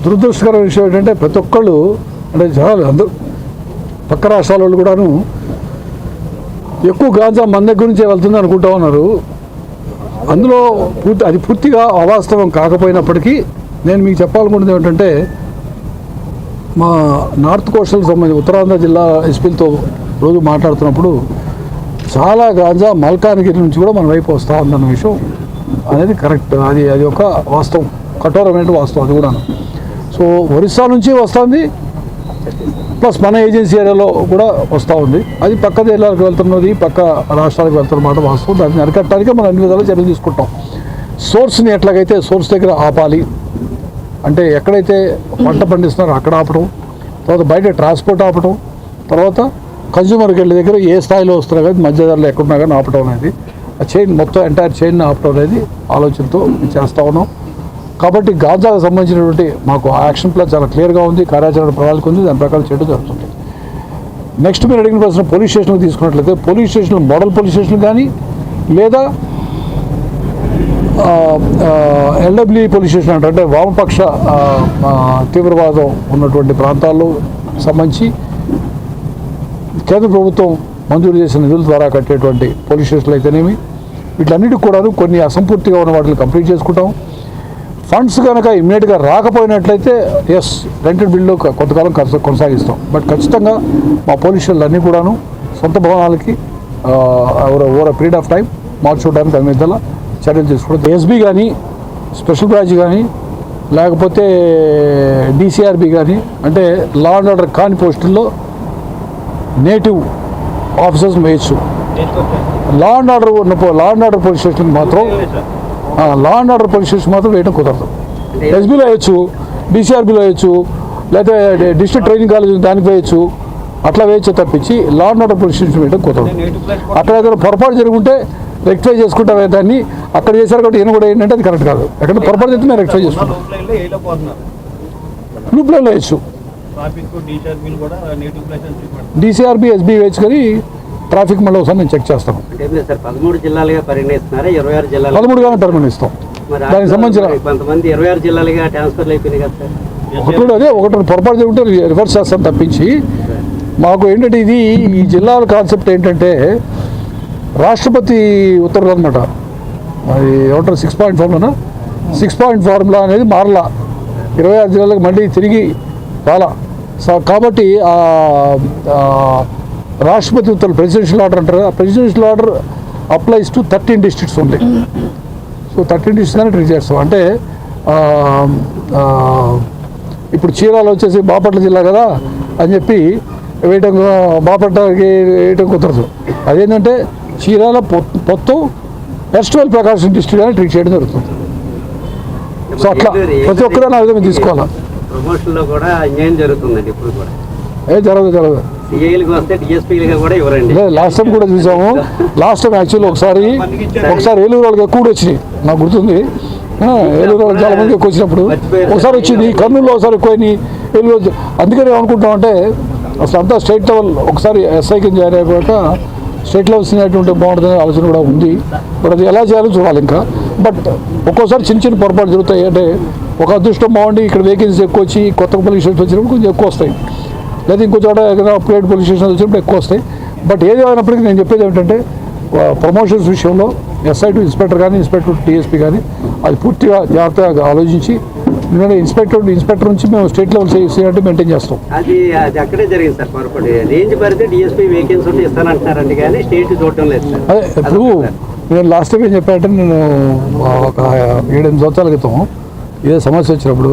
దురదృష్టకర విషయం ఏంటంటే ప్రతి ఒక్కళ్ళు అంటే చాలా అందరూ పక్క రాష్ట్రాల వాళ్ళు కూడాను ఎక్కువ గాంజా మన దగ్గర నుంచే వెళ్తుంది అనుకుంటా ఉన్నారు. అందులో అది పూర్తిగా అవాస్తవం కాకపోయినప్పటికీ నేను మీకు చెప్పాలనుకున్నది ఏమిటంటే మా నార్త్ కోస్టల్ సంబంధించి ఉత్తరాంధ్ర జిల్లా ఎస్పీలతో రోజు మాట్లాడుతున్నప్పుడు చాలా గాంజా మల్కాన్గిరి నుంచి కూడా మన వైపు వస్తూ ఉందన్న విషయం అనేది కరెక్ట్. అది ఒక వాస్తవం, కఠోరమైన వాస్తవం అది కూడా. సో ఒరిస్సా నుంచి వస్తుంది, ప్లస్ మన ఏజెన్సీ ఏరియాలో కూడా వస్తూ ఉంది. అది పక్క జిల్లాలకు వెళ్తున్నది, పక్క రాష్ట్రాలకు వెళ్తున్నమాట వాస్తవం. దాన్ని అరికట్టడానికి మనం అన్ని విధాలు చర్యలు తీసుకుంటాం. సోర్స్ని ఎట్లాగైతే సోర్స్ దగ్గర ఆపాలి అంటే ఎక్కడైతే పంట పండిస్తున్నారో అక్కడ ఆపడం, తర్వాత బయట ట్రాన్స్పోర్ట్ ఆపడం, తర్వాత కన్జ్యూమర్కి వెళ్ళే దగ్గర ఏ స్థాయిలో వస్తున్నా కానీ మధ్యధరలు ఎక్కడున్నా కానీ ఆపడం అనేది ఆ చైన్ మొత్తం ఎంటైర్ చైన్ని ఆపడం అనేది ఆలోచనతో చేస్తూ ఉన్నాం. కాబట్టి గాంజాకు సంబంధించినటువంటి మాకు యాక్షన్ ప్లాన్ చాలా క్లియర్గా ఉంది, కార్యాచరణ ప్రణాళిక ఉంది, దాని ప్రకారం చేయడం జరుగుతుంది. నెక్స్ట్ మీరు అడిగిన ప్రశ్న పోలీస్ స్టేషన్కి తీసుకున్నట్లయితే పోలీస్ స్టేషన్లు మోడల్ పోలీస్ స్టేషన్లు కానీ లేదా ఎల్డబ్ల్యూ పోలీస్ స్టేషన్ అంటే వామపక్ష తీవ్రవాదం ఉన్నటువంటి ప్రాంతాల్లో సంబంధించి కేంద్ర ప్రభుత్వం మంజూరు చేసిన నిధుల ద్వారా కట్టేటువంటి పోలీస్ స్టేషన్లు అయితేనేమి వీటన్నిటికి కూడా కొన్ని అసంపూర్తిగా ఉన్న వాటిని కంప్లీట్ చేసుకుంటాం. ఫండ్స్ కనుక ఇమ్మీడియట్గా రాకపోయినట్లయితే ఎస్ రెంటెడ్ బిల్లు కొంతకాలం కొనసాగిస్తాం. బట్ ఖచ్చితంగా మా పోలీస్ స్టేషన్లు అన్నీ కూడాను సొంత భవనాలకి ఓవర్ పీరియడ్ ఆఫ్ టైం మార్చుకోవడానికి దాని మీద చర్యలు తీసుకోవడం. ఎస్బీ కానీ స్పెషల్ బ్రాంచ్ కానీ లేకపోతే డిసిఆర్బి కానీ అంటే లా అండ్ ఆర్డర్ కాని పోస్టుల్లో నేటివ్ ఆఫీసర్స్ వేయచ్చు. Law and order police station మాత్రం వేయడం కుదరదు. ఎస్బీలో వేయచ్చు, డిసిఆర్బిలో వేయచ్చు, లేకపోతే డిస్ట్రిక్ట్ ట్రైనింగ్ కాలేజ్ దానికి వేయచ్చు, అట్లా వేయచ్చు తప్పించి law and order police station వేయడం కుదరదు. అక్కడ ఏదైనా పొరపాటు జరుగుంటే రెక్టిఫై చేసుకుంటాం. దాన్ని అక్కడ చేశారు కాబట్టి ఈయన కూడా ఏంటంటే అది కరెక్ట్ కాదు. ఎక్కడ పొరపాటు చేస్తే మేము రెక్టిఫై చేసుకుంటాం. బ్లూ ప్లేన్లో వేయచ్చు, డిసిఆర్బి ఎస్బీ వేయచ్చు, కానీ ట్రాఫిక్ మళ్ళీ ఒకసారి నేను చెక్ చేస్తాను. 13 జిల్లాలుగా పరిగణిస్తున్నారా? 26 జిల్లాలు 13గానే పరిగణిస్తాం. దానికి సంబంధించిన కొంతమంది 26 జిల్లాలుగా ట్రాన్స్ఫర్లు అయిపోయినాయి కదా సార్. ఒకటి పొరపాటు జరుగుంటే రివర్స్ చేస్తాం తప్పించి మాకు ఏంటంటే ఇది ఈ జిల్లాల కాన్సెప్ట్ ఏంటంటే రాష్ట్రపతి ఉత్తర్వులు అనమాట. అది ఏమంటారు 6 ఫార్ములానా 6 ఫార్ములా అనేది మారలా, 26 జిల్లాలకు మళ్ళీ తిరిగి రాలా. కాబట్టి రాష్ట్రపతి ఉత్తర్వులు ప్రెసిడెన్షియల్ ఆర్డర్ అంటారు. ఆ presidential order applies to 13 districts only. So 13 districts కానీ ట్రీట్ చేస్తాం. అంటే ఇప్పుడు చీరాలు వచ్చేసి బాపట్ల జిల్లా కదా అని చెప్పి వేయటం, బాపట్లకి వేయటం కుదరదు. అదేంటంటే చీరాల మొత్తం ఫెస్టివల్ ప్రకాశం డిస్ట్రిక్ట్ అని ట్రీట్ చేయడం జరుగుతుంది. సో అట్లా ప్రతి ఒక్కరు నా విధంగా తీసుకోవాలి. ప్రమోషన్లో కూడా అన్యాయం జరుగుతుందండి ఇప్పుడు కూడా. జరగదు. లాస్ట్ టైం కూడా చూసాము. లాస్ట్ టైం యాక్చువల్లీ ఒకసారి ఏలూరు వాళ్ళకి ఎక్కువ కూడా వచ్చినాయి, నాకు గుర్తుంది. ఏలూరు వాళ్ళకి చాలా మంది ఎక్కువ వచ్చినప్పుడు ఒకసారి వచ్చింది, కర్నూలులో ఒకసారి ఎక్కువైనాయి, ఏలూరు. అందుకని ఏమనుకుంటామంటే అసలు అంతా స్టేట్ లెవెల్ ఒకసారి ఎస్ఐ కింద జాయిన్ అయిపోయాక స్టేట్ లెవెల్ సీనియారిటీ ఉంటే బాగుంటుందనే ఆలోచన కూడా ఉంది. బట్ అది ఎలా చేయాలో చూడాలి ఇంకా. బట్ ఒక్కోసారి చిన్న పొరపాటు జరుగుతాయి. అంటే ఒక అదృష్టం బాగుండి ఇక్కడ వేకెన్సీ ఎక్కువ వచ్చి కొత్త పోలీస్ స్టేషన్ వచ్చినప్పుడు కొంచెం ఎక్కువ వస్తాయి, లేదా ఇంకో చోట ఏదైనా అప్గ్రేడ్ పోలీస్ స్టేషన్ వచ్చినప్పుడు ఎక్కువ వస్తాయి. బట్ ఏది అయినప్పటికీ నేను చెప్పేది ఏమిటంటే ప్రమోషన్స్ విషయంలో ఎస్ఐ టు ఇన్స్పెక్టర్ కానీ ఇన్స్పెక్టర్ టు టీఎస్పీ కానీ అది పూర్తిగా జాగ్రత్తగా ఆలోచించి ఎందుకంటే ఇన్స్పెక్టర్ నుంచి మేము స్టేట్ లెవెల్ సీనియారిటీ మెయింటైన్ చేస్తాం. అది అక్కడే జరిగింది సార్ పొరపాటు. రేంజ్ పరిధి డిఎస్పీ వేకెన్సీ ఉంటే ఇస్తానంటున్నారండి, కానీ స్టేట్ చూడటం లేదు. అదే ఇప్పుడు నేను లాస్ట్ టైం ఏం చెప్పానంటే నేను ఒక 7-8 సంవత్సరాల క్రితం ఏదో సమస్య వచ్చినప్పుడు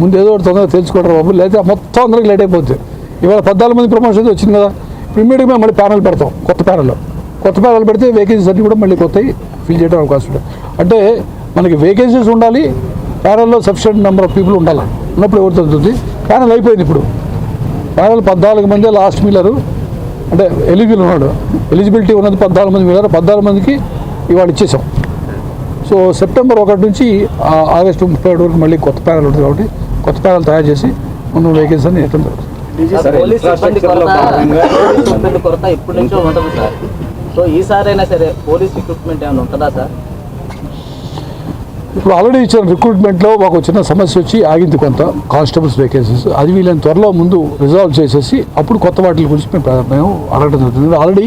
ముందు ఏదో ఒకటి తొందరగా తెలుసుకోవడం బాబు, లేదా మొత్తం అందరికి లేట్ అయిపోతుంది. ఇవాళ 14 మంది ప్రమోషన్స్ వచ్చింది కదా, ఇమ్మీడియట్గా మేము మళ్ళీ ప్యానల్ పెడతాం. కొత్త ప్యానల్ పెడితే వేకెన్సీస్ అన్నీ కూడా మళ్ళీ కొత్తవి ఫిల్ చేయడం అవకాశం ఉంటుంది. అంటే మనకి వేకెన్సీస్ ఉండాలి, ప్యానల్లో సఫిషియెంట్ నెంబర్ ఆఫ్ పీపుల్ ఉండాలి. ఉన్నప్పుడు ఎవరు తగ్గుతుంది. ప్యానల్ అయిపోయింది. ఇప్పుడు ప్యానల్ 14 మంది లాస్ట్ మిల్లరు అంటే ఎలిజిబిలిటీ ఉన్నది 14 మంది మిల్లరు. 14 మందికి ఇవాళ ఇచ్చేసాం. సో సెప్టెంబర్ 1 నుంచి ఆగస్టు 31 వరకు మళ్ళీ కొత్త ప్యానల్ ఉంటుంది. కాబట్టి కొత్త ప్యానల్ తయారు చేసి ముందు వేకెన్సీ అని ఇవ్వడం జరుగుతుంది. కొరత ఇప్పటి నుంచో ఉంటుంది సార్. సో ఈసారైనా సరే పోలీస్ రిక్రూట్మెంట్ ఏమైనా ఉంటుందా సార్? ఇప్పుడు ఆల్రెడీ ఇచ్చిన రిక్రూట్మెంట్లో ఒక చిన్న సమస్య వచ్చి ఆగింది కొంత కానిస్టేబుల్స్ వేకెన్సీస్. అది వీళ్ళని త్వరలో ముందు రిజాల్వ్ చేసేసి అప్పుడు కొత్త వాటి గురించి మేము అడగడం జరుగుతుంది. ఆల్రెడీ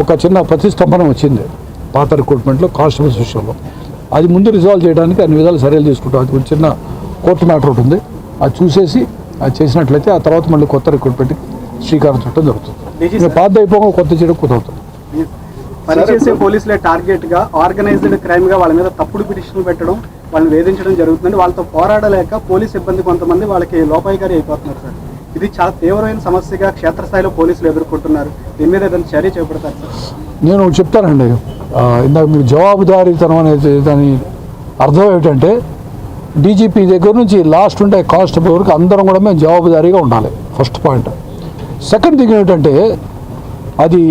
ఒక చిన్న ప్రతిష్టంభన వచ్చింది పాత రిక్రూట్మెంట్లో కానిస్టేబుల్స్ విషయంలో. అది ముందు రిజాల్వ్ చేయడానికి అన్ని విధాలు చర్యలు తీసుకుంటాం. అది చిన్న కోర్టు మ్యాటర్ ఉంటుంది, అది చూసేసి అది చేసినట్లయితే ఆ తర్వాత మళ్ళీ కొత్త రిక్రూట్మెంట్కి శ్రీకారం చుట్టం జరుగుతుంది. పాత అయిపోగా కొత్త చేయడం కుదవుతుంది. పనిచేసే పోలీసులే టార్గెట్గా ఆర్గనైజ్డ్ క్రైమ్గా వాళ్ళ మీద తప్పుడు పిటిషన్లు పెట్టడం, వాళ్ళని వేధించడం జరుగుతుంది. వాళ్ళతో పోరాడలేక పోలీస్ సిబ్బంది కొంతమంది వాళ్ళకి లోపాయికారి అయిపోతున్నారు సార్. ఇది చాలా తీవ్రమైన సమస్యగా క్షేత్రస్థాయిలో పోలీసులు ఎదుర్కొంటున్నారు. దీని మీద ఏదైనా చర్య చేపడతారు సార్? నేను చెప్తానండి, ఇందాక మీకు జవాబుదారీతనం అనేది దాని అర్థం ఏమిటంటే డీజీపీ దగ్గర నుంచి లాస్ట్ ఉండే కానిస్టేబుల్ వరకు అందరం కూడా మేము జవాబుదారీగా ఉండాలి, ఫస్ట్ పాయింట్. సెకండ్ థింగ్ ఏమిటంటే అది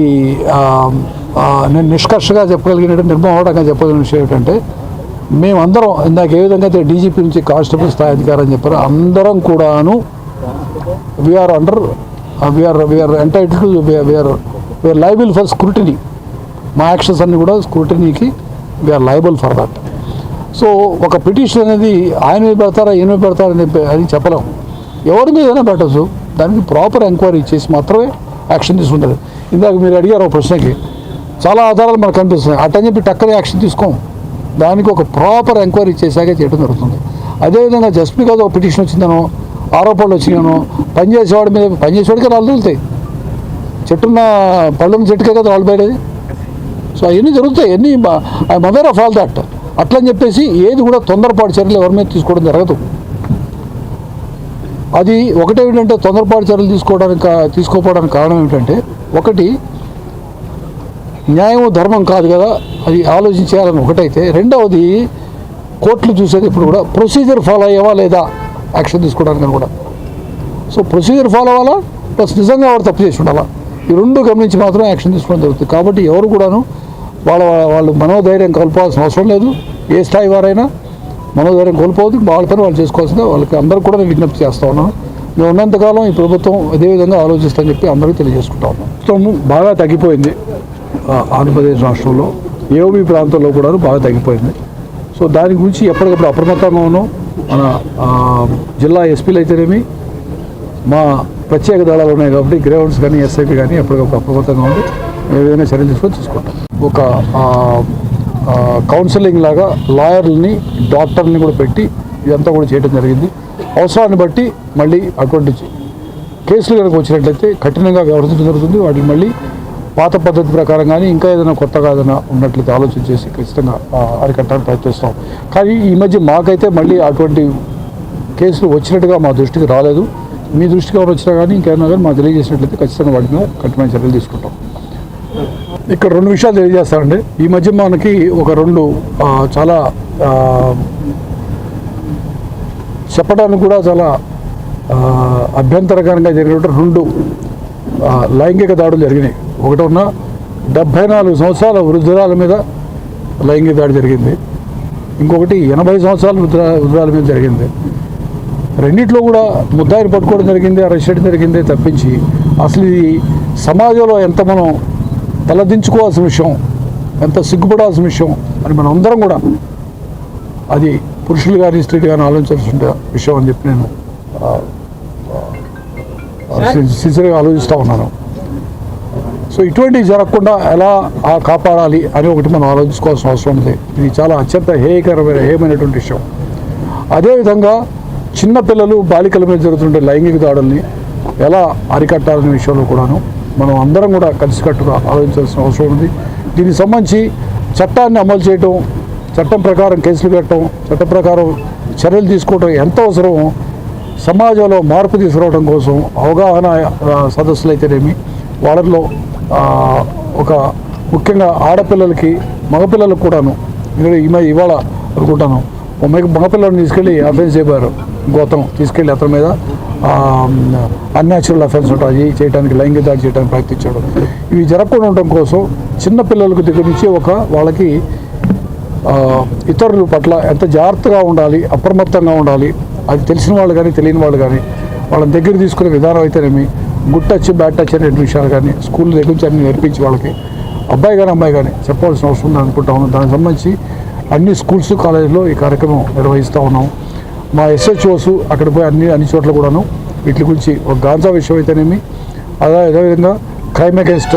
నేను నిష్కర్షగా చెప్పగలిగినట్టు నిర్మోహటంగా చెప్పగలిగిన విషయం ఏమిటంటే మేమందరం ఇందాక ఏ విధంగా అయితే డీజీపీ నుంచి కానిస్టేబుల్ స్థాయి అధికారం అని చెప్పారో అందరం కూడాను we're entitled to we're liable for scrutiny. మా యాక్షన్స్ అన్నీ కూడా స్క్రూటినీకి we're liable for that. So ఒక పిటిషన్ అనేది ఆయన మీద పెడతారా ఈయన మీద పెడతారా అని చెప్పలేము. ఎవరి మీదైనా పెట్టచ్చు, దానికి ప్రాపర్ ఎంక్వైరీ చేసి మాత్రమే యాక్షన్ తీసుకుంటారు. ఇందాక మీరు అడిగారు ఒక ప్రశ్నకి చాలా ఆధారాలు మనకు కనిపిస్తున్నాయి, అట్టని చెప్పి టక్కనే యాక్షన్ తీసుకోం. దానికి ఒక ప్రాపర్ ఎంక్వైరీ చేశాకే చేయడం జరుగుతుంది. అదేవిధంగా జస్ట్ బికాజ్ ఒక పిటిషన్ వచ్చిందనో ఆరోపణలు వచ్చినానో పనిచేసేవాడి మీద పనిచేసేవాడికి రాళ్ళు తగులుతాయి, చెట్టున్న పళ్ళున్న చెట్టుకే కదా రాళ్ళు బయటది. సో అవన్నీ జరుగుతాయి, అన్నీ I aware of all that. అట్లని చెప్పేసి ఏది కూడా తొందరపాటు చర్యలు ఎవరి మీద తీసుకోవడం జరగదు. అది ఒకటేమిటంటే తొందరపాటు చర్యలు తీసుకోకపోవడానికి కారణం ఏమిటంటే ఒకటి న్యాయం ధర్మం కాదు కదా, అది ఆలోచించేయాలని ఒకటైతే, రెండవది కోర్టులు చూసేది ఇప్పుడు కూడా ప్రొసీజర్ ఫాలో అయ్యేవా లేదా యాక్షన్ తీసుకోవడానికి కూడా. సో ప్రొసీజర్ ఫాలో అవ్వాలా, ప్లస్ నిజంగా వాడు తప్పు చేసి ఉండాలా, ఈ రెండు గమనించి మాత్రం యాక్షన్ తీసుకోవడం జరుగుతుంది. కాబట్టి ఎవరు కూడాను వాళ్ళు మనోధైర్యం కోల్పోవాల్సిన అవసరం లేదు. ఏ స్థాయి వారైనా మనోధైర్యం కోల్పోవద్దు, వాళ్ళ పని వాళ్ళు చేసుకోవాల్సిందే. వాళ్ళకి అందరూ కూడా నేను విజ్ఞప్తి చేస్తూ ఉన్నాను. మేము ఉన్నంతకాలం ఈ ప్రభుత్వం అదే విధంగా ఆలోచిస్తామని చెప్పి అందరికీ తెలియజేసుకుంటా ఉన్నాం. మొత్తం బాగా తగ్గిపోయింది ఆంధ్రప్రదేశ్ రాష్ట్రంలో, ఏఓబీ ప్రాంతంలో కూడా బాగా తగ్గిపోయింది. సో దాని గురించి ఎప్పటికప్పుడు అప్రమత్తంగా ఉన్నాం. మన జిల్లా ఎస్పీలు అయితేనేమి, మా ప్రత్యేక దళాలు ఉన్నాయి కాబట్టి గ్రేవన్స్ కానీ ఎస్ఐపీ కానీ ఎప్పటికప్పుడు అప్రమత్తంగా ఉండి ఏ విధంగా చర్యలు తీసుకుంటాం. ఒక కౌన్సిలింగ్ లాగా లాయర్లని డాక్టర్ని కూడా పెట్టి ఇదంతా కూడా చేయడం జరిగింది. అవసరాన్ని బట్టి మళ్ళీ అటువంటి కేసులు కనుక వచ్చినట్లయితే కఠినంగా వ్యవహరించడం జరుగుతుంది. వాటిని మళ్ళీ పాత పద్ధతి ప్రకారం కానీ ఇంకా ఏదైనా కొత్తగా ఏదైనా ఉన్నట్లయితే ఆలోచన చేసి ఖచ్చితంగా అరికట్టడానికి ప్రయత్నిస్తాం. కానీ ఈ మధ్య మాకైతే మళ్ళీ అటువంటి కేసులు వచ్చినట్టుగా మా దృష్టికి రాలేదు. మీ దృష్టికి ఎవరు వచ్చినా కానీ ఇంకేమైనా కానీ మాకు తెలియజేసినట్లయితే ఖచ్చితంగా వాటి మీద కఠినమైన చర్యలు తీసుకుంటాం. ఇక్కడ రెండు విషయాలు తెలియజేస్తానండి. ఈ మధ్య మనకి ఒక రెండు చాలా చెప్పడానికి కూడా చాలా అభ్యంతరకరంగా జరిగిన రెండు లైంగిక దాడులు జరిగినాయి. ఒకటి ఉన్న 74 సంవత్సరాల వృద్ధురాల మీద లైంగిక దాడి జరిగింది, ఇంకొకటి 80 సంవత్సరాల వృద్ధురాల మీద జరిగింది. రెండిట్లో కూడా ముద్దాయిని పట్టుకోవడం జరిగింది, అరెస్ట్ చేయడం జరిగింది తప్పించి అసలు ఇది సమాజంలో ఎంత మనం తలదించుకోవాల్సిన విషయం, ఎంత సిగ్గుపడాల్సిన విషయం అని మనం అందరం కూడా అది పురుషులు కానీ స్త్రీలు కానీ ఆలోచించాల్సిన విషయం అని చెప్పి నేను సిన్సియర్గా ఆలోచిస్తూ ఉన్నాను. సో ఇటువంటివి జరగకుండా ఎలా కాపాడాలి అని ఒకటి మనం ఆలోచించుకోవాల్సిన అవసరం ఉంది. ఇది చాలా అత్యంత హేయమైనటువంటి విషయం. అదేవిధంగా చిన్నపిల్లలు బాలికల మీద జరుగుతుండే లైంగిక దాడుల్ని ఎలా అరికట్టాలనే విషయంలో కూడాను మనం అందరం కూడా కలిసికట్టుగా ఆలోచించాల్సిన అవసరం ఉంది. దీనికి సంబంధించి చట్టాన్ని అమలు చేయటం, చట్టం ప్రకారం కేసులు పెట్టడం, చట్టం ప్రకారం చర్యలు తీసుకోవడం ఎంత అవసరమో సమాజంలో మార్పు తీసుకురావడం కోసం అవగాహన సదస్సులు అయితేనేమి, వాళ్ళలో ఒక ముఖ్యంగా ఆడపిల్లలకి మగపిల్లలకు కూడాను ఇవాళ అనుకుంటాను మగపిల్లలను తీసుకెళ్ళి అఫెన్స్ చేయబారు, గోతం తీసుకెళ్ళి అతని మీద అన్యాచురల్ అఫెన్స్ ఉంటుంది చేయడానికి, లైంగిక దాడి చేయడానికి ప్రయత్నించాడు. ఇవి జరగకుండా ఉండటం కోసం చిన్నపిల్లలకు దగ్గర నుంచి వాళ్ళకి ఇతరుల పట్ల ఎంత జాగ్రత్తగా ఉండాలి, అప్రమత్తంగా ఉండాలి, అది తెలిసిన వాళ్ళు కానీ తెలియని వాళ్ళు కానీ వాళ్ళని దగ్గర తీసుకునే విధానం అయితేనేమి, గుడ్ టచ్ బ్యాడ్ టచ్ అనే విషయాలు కానీ స్కూల్ దగ్గర నుంచి అన్ని నేర్పించి వాళ్ళకి అబ్బాయి కానీ అమ్మాయి కానీ చెప్పాల్సిన అవసరం ఉంది అనుకుంటా ఉన్నాను. దానికి సంబంధించి అన్ని స్కూల్స్ కాలేజీలో ఈ కార్యక్రమం నిర్వహిస్తూ ఉన్నాం. మా ఎస్హెచ్ఓస్ అక్కడ పోయి అన్ని చోట్ల కూడాను వీటి గురించి ఒక గాంజా విషయం అయితేనేమి, అదేవిధంగా crime against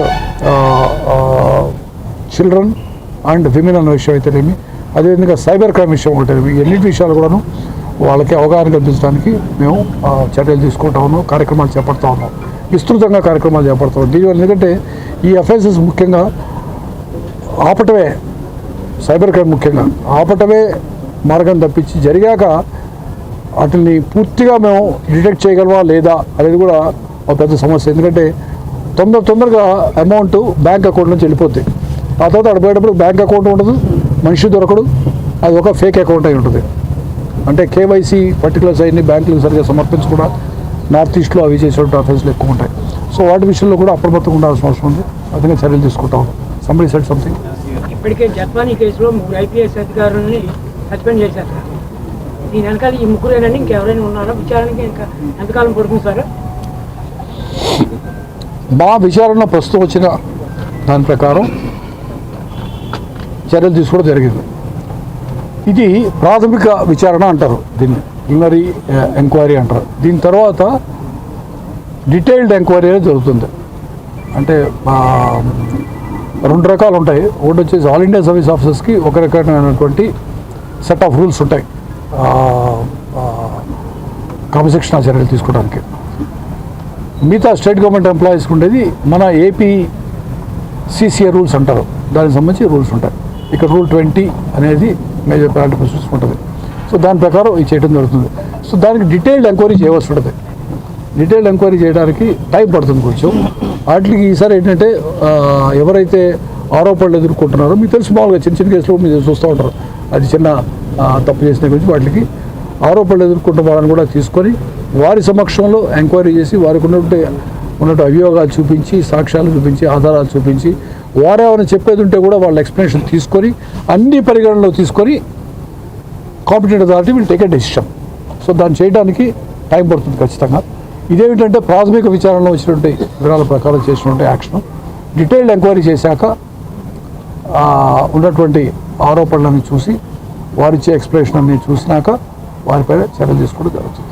children and women అన్న విషయం అయితేనేమి, అదేవిధంగా సైబర్ క్రైమ్ విషయం ఉంటేనేమి, ఎన్నిటి విషయాలు కూడాను వాళ్ళకి అవగాహన కల్పించడానికి మేము చర్యలు తీసుకుంటా ఉన్నాం, కార్యక్రమాలు చేపడతా ఉన్నాం, విస్తృతంగా కార్యక్రమాలు చేపడతా ఉన్నాం. దీనివల్ల ఎందుకంటే ఈ అఫెన్సెస్ ముఖ్యంగా ఆపటమే, సైబర్ క్రైమ్ ముఖ్యంగా ఆపటమే మార్గం తప్పించి జరిగాక వాటిని పూర్తిగా మేము డిటెక్ట్ చేయగలవా లేదా అనేది కూడా ఒక పెద్ద సమస్య. ఎందుకంటే తొందరగా అమౌంట్ బ్యాంక్ అకౌంట్ నుంచి వెళ్ళిపోద్ది. ఆ తర్వాత అక్కడ పోయేటప్పుడు బ్యాంక్ అకౌంట్ ఉండదు, మనిషి దొరకడు, అది ఒక ఫేక్ అకౌంట్ అయి ఉంటుంది. అంటే కేవైసీ పర్టికులర్స్ అన్ని బ్యాంకులకు సరిగ్గా సమర్పించకుండా నార్త్ ఈస్ట్లో అవి చేసేటువంటి అఫెన్స్లు ఎక్కువ ఉంటాయి. సో వాటి విషయంలో కూడా అప్రమత్తంగా ఉండాల్సిన అవసరం ఉంది. అదే చర్యలు తీసుకుంటాం. Somebody said something. ఇప్పటికే జత్వానీ కేసులో 3 ఐపీఎస్ అధికారులని సస్పెండ్ చేశారు సార్. దీని వెనకాల ఈ ముగ్గురేనండి, ఇంకెవరైనా ఉన్నారో? విచారణకి ఇంకా ఎంతకాలం పడుతుంది సార్? మా విచారణ ప్రస్తుతం వచ్చిన దాని ప్రకారం చర్యలు తీసుకోవడం జరిగింది. ఇది ప్రాథమిక విచారణ అంటారు, దీన్ని ప్రిలిమినరీ ఎంక్వైరీ అంటారు. దీని తర్వాత డీటెయిల్డ్ ఎంక్వైరీ అనేది జరుగుతుంది. అంటే 2 రకాలు ఉంటాయి. ఒకటి వచ్చేసి ఆల్ ఇండియా సర్వీస్ ఆఫీసర్స్కి ఒక రకమైనటువంటి సెట్ ఆఫ్ రూల్స్ ఉంటాయి క్రమశిక్షణ చర్యలు తీసుకోవడానికి. మిగతా స్టేట్ గవర్నమెంట్ ఎంప్లాయీస్కి ఉండేది మన ఏపీ సిసిఏ రూల్స్ అంటారు, దానికి సంబంధించి రూల్స్ ఉంటాయి. ఇక్కడ రూల్ 20 అనేది మేజర్ ప్యారెంట్ ప్రొసీజర్స్ ఉంటుంది. సో దాని ప్రకారం ఇది చేయడం జరుగుతుంది. సో దానికి డీటెయిల్డ్ ఎంక్వైరీ చేయవలసి ఉంటుంది. డీటెయిల్డ్ ఎంక్వైరీ చేయడానికి టైం పడుతుంది కొంచెం. వాటికి ఈసారి ఏంటంటే ఎవరైతే ఆరోపణలు ఎదుర్కొంటున్నారో, మీకు తెలిసి మామూలుగా చిన్న కేసులు మీరు చూస్తూ ఉంటారు, అది చిన్న తప్పు చేసిన గురించి వాటికి ఆరోపణలు ఎదుర్కొంటున్న వాళ్ళని కూడా తీసుకొని వారి సమక్షంలో ఎంక్వైరీ చేసి వారికి ఉన్నట్టు అభియోగాలు చూపించి, సాక్ష్యాలు చూపించి, ఆధారాలు చూపించి, వారేమైనా చెప్పేది ఉంటే కూడా వాళ్ళ ఎక్స్ప్లెనేషన్ తీసుకొని అన్ని పరిగణనలో తీసుకొని competent authority will take a decision. So దాన్ని చేయడానికి టైం పడుతుంది ఖచ్చితంగా. ఇదేమిటంటే ప్రాథమిక విచారణలో వచ్చినటువంటి వివరాల ప్రకారం చేసినటువంటి యాక్షన్. డీటెయిల్డ్ ఎంక్వైరీ చేశాక ఉన్నటువంటి ఆరోపణలను చూసి వారిచ్చే ఎక్స్ప్లెనేషన్ అన్ని చూసినాక వారిపై చర్యలు తీసుకోవడం జరుగుతుంది.